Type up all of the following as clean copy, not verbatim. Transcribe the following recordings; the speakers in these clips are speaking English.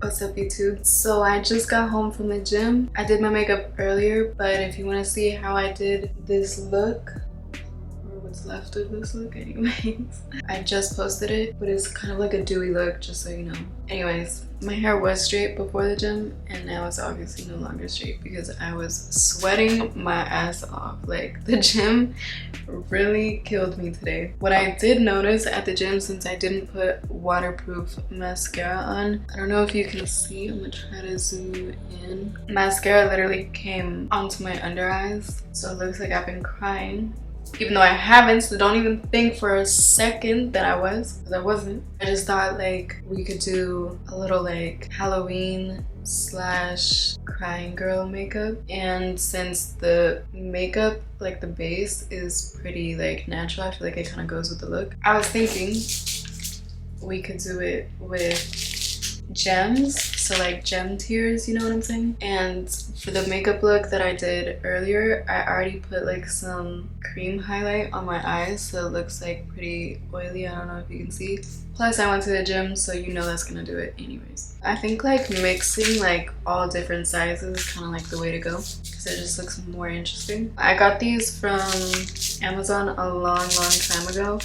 What's up YouTube? So I just got home from the gym. I did my makeup earlier, but if you want to see how I did this look, or what's left of this look anyways, I just posted it, but it's kind of like a dewy look, just so you know. Anyways, my hair was straight before the gym and now it's obviously no longer straight because I was sweating my ass off. Like, the gym really killed me today. What I did notice at the gym, since I didn't put waterproof mascara on, I don't know if you can see, I'm gonna try to zoom in. Mascara literally came onto my under eyes, so it looks like I've been crying. Even though I haven't, so don't even think for a second that I was, because I wasn't. I just thought like we could do a little like Halloween / crying girl makeup, and since the makeup, like the base, is pretty like natural, I feel like it kind of goes with the look. I was thinking we could do it with gems, so like gem tears, you know what I'm saying? And for the makeup look that I did earlier, I already put like some cream highlight on my eyes, so it looks like pretty oily. I don't know if you can see. Plus I went to the gym, so you know that's gonna do it anyways. I think like mixing like all different sizes is kind of like the way to go, because it just looks more interesting. I got these from Amazon a long time ago,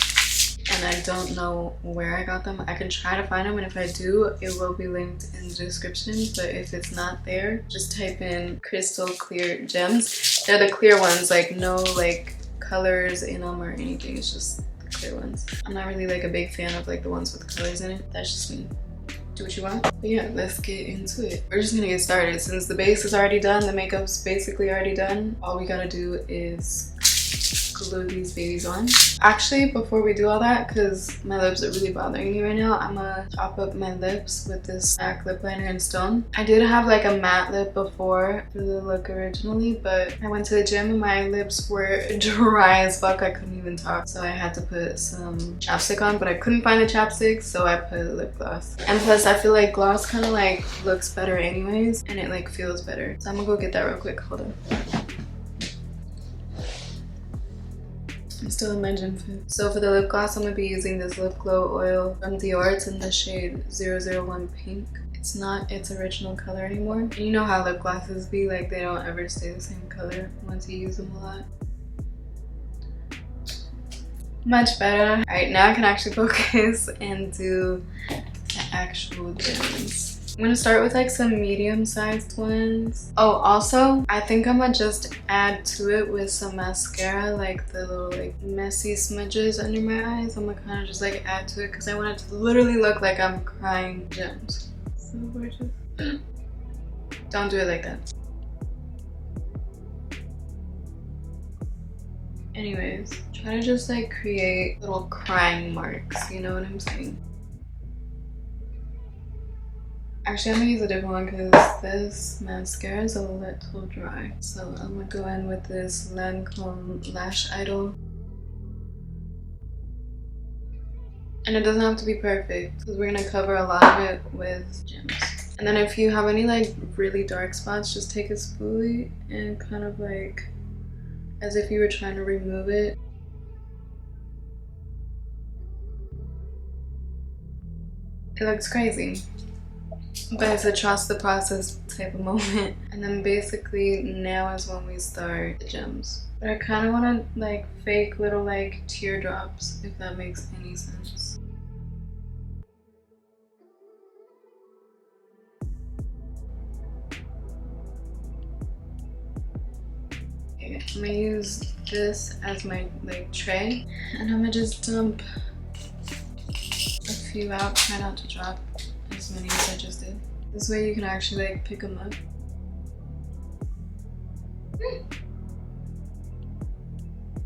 and I don't know where I got them. I can try to find them, and if I do, it will be linked in the description. But if it's not there, just type in crystal clear gems. They're the clear ones, like no like colors in them or anything. It's just the clear ones. I'm not really like a big fan of like the ones with colors in it. That's just me. Do what you want. But yeah, let's get into it. We're just gonna get started. Since the base is already done, the makeup's basically already done, all we gotta do is glue these babies on. Actually, before we do all that, because my lips are really bothering me right now, I'm gonna top up my lips with this MAC lip liner in Stone. I did have like a matte lip before for the look originally, but I went to the gym and my lips were dry as fuck. I couldn't even talk, so I had to put some chapstick on, but I couldn't find the chapstick, so I put lip gloss. And plus I feel like gloss kind of like looks better anyways, and it like feels better. So I'm gonna go get that real quick. Hold on. I'm still in my gym fit. So for the lip gloss, I'm gonna be using this lip glow oil from Dior. It's in the shade 001 Pink. It's not its original color anymore. And you know how lip glosses be, like they don't ever stay the same color once you use them a lot. Much better. All right, now I can actually focus and do the actual gems. I'm gonna start with like some medium-sized ones. Oh, also, I think I'm gonna just add to it with some mascara, like the little like messy smudges under my eyes. I'm gonna kind of just like add to it because I want it to literally look like I'm crying gems. So gorgeous. Don't do it like that. Anyways, try to just like create little crying marks, you know what I'm saying? Actually, I'm gonna use a different one because this mascara is a little dry. So I'm gonna go in with this Lancome Lash Idol. And it doesn't have to be perfect because we're gonna cover a lot of it with gems. And then if you have any like really dark spots, just take a spoolie and kind of like, as if you were trying to remove it. It looks crazy. But it's a trust the process type of moment. And then basically now is when we start the gems. But I kind of want to like fake little like teardrops, if that makes any sense. Okay, I'm gonna use this as my like tray, and I'm gonna just dump a few out. Try not to drop as many as I just did. This way you can actually like pick them up.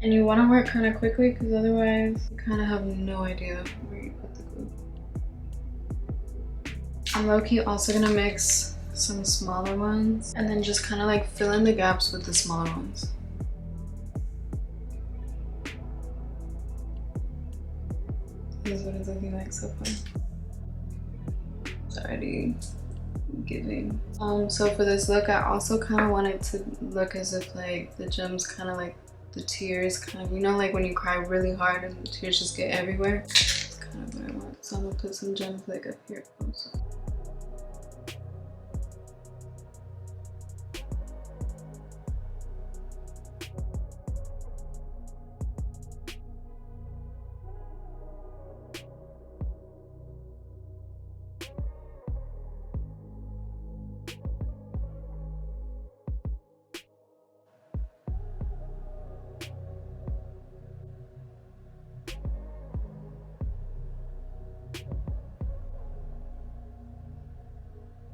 And you want to work kind of quickly because otherwise you kind of have no idea where you put the glue. I'm low-key also gonna mix some smaller ones and then just kind of like fill in the gaps with the smaller ones. This is what it's looking like so far. It's already giving. So for this look, I also kind of want it to look as if like the gems kind of like the tears kind of, you know, like when you cry really hard and the tears just get everywhere. That's kind of what I want. So I'm gonna put some gems like up here also.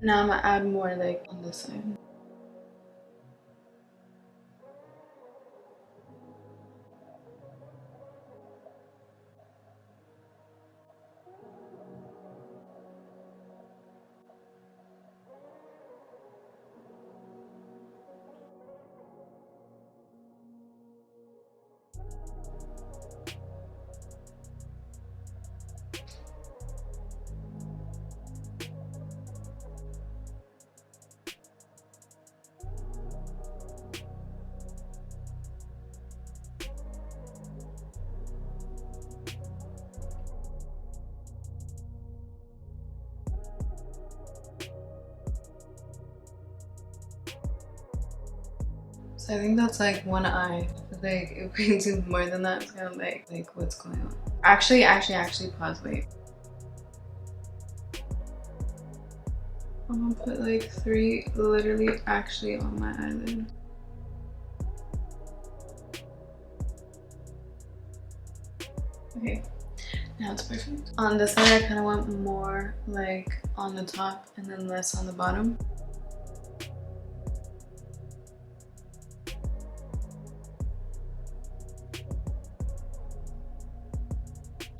Now I'm gonna add more like on this side. So I think that's like one eye. Like if we do more than that, it's gonna like what's going on. Actually, pause, wait. I'm gonna put like 3 literally actually on my eyelid. Okay, now it's perfect. On this side, I kind of want more like on the top and then less on the bottom.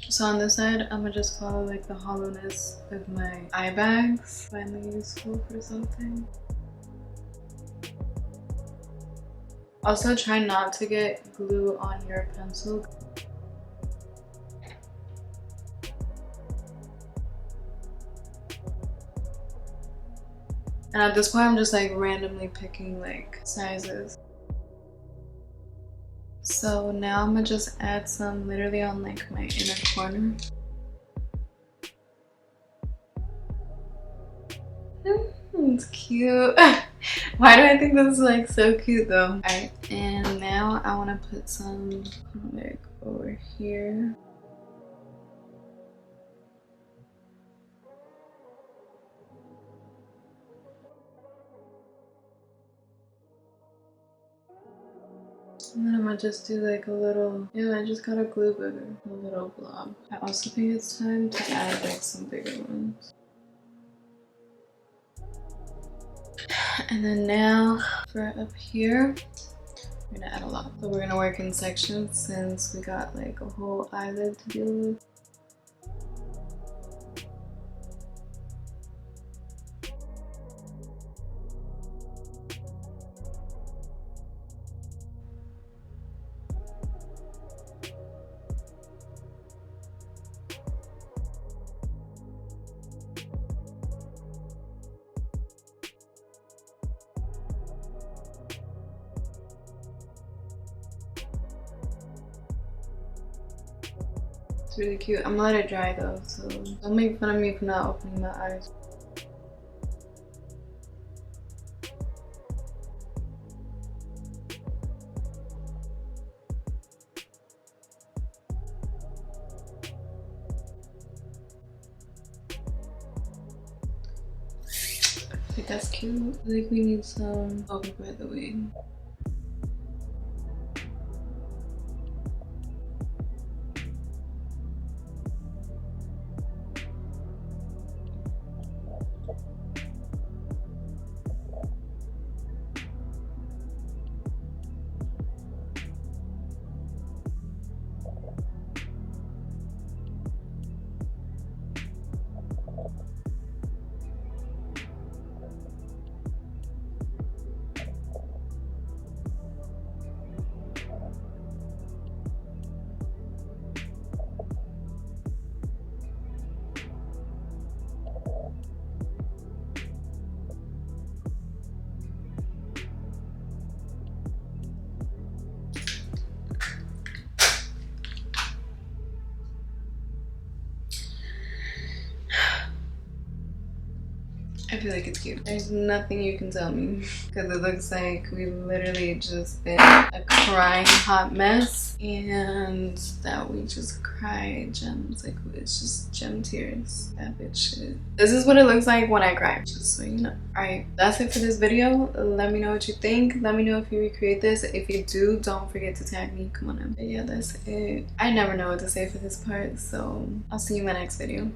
So on this side, I'm gonna just follow like the hollowness of my eye bags. Finally useful for something. Also try not to get glue on your pencil. And at this point, I'm just like randomly picking like sizes. So now I'm gonna just add some literally on like my inner corner. It's cute. Why do I think this is like so cute though? Alright, and now I want to put some like over here. And then I'm gonna just do like a little, yeah, I just got a glue booger, a little blob. I also think it's time to add like some bigger ones. And then now for up here, we're gonna add a lot. So we're gonna work in sections since we got like a whole eyelid to deal with. It's really cute. I'm gonna let it dry though, so don't make fun of me for not opening my eyes. I think that's cute. I think we need some over by the wing. I feel like it's cute. There's nothing you can tell me because it looks like we've literally just been a crying hot mess and that we just cry gems. Like it's just gem tears. That bitch shit. This is what it looks like when I cry, just so you know. Alright, that's it for this video. Let me know what you think. Let me know if you recreate this. If you do, don't forget to tag me. Come on now. But yeah, that's it. I never know what to say for this part, so I'll see you in my next video.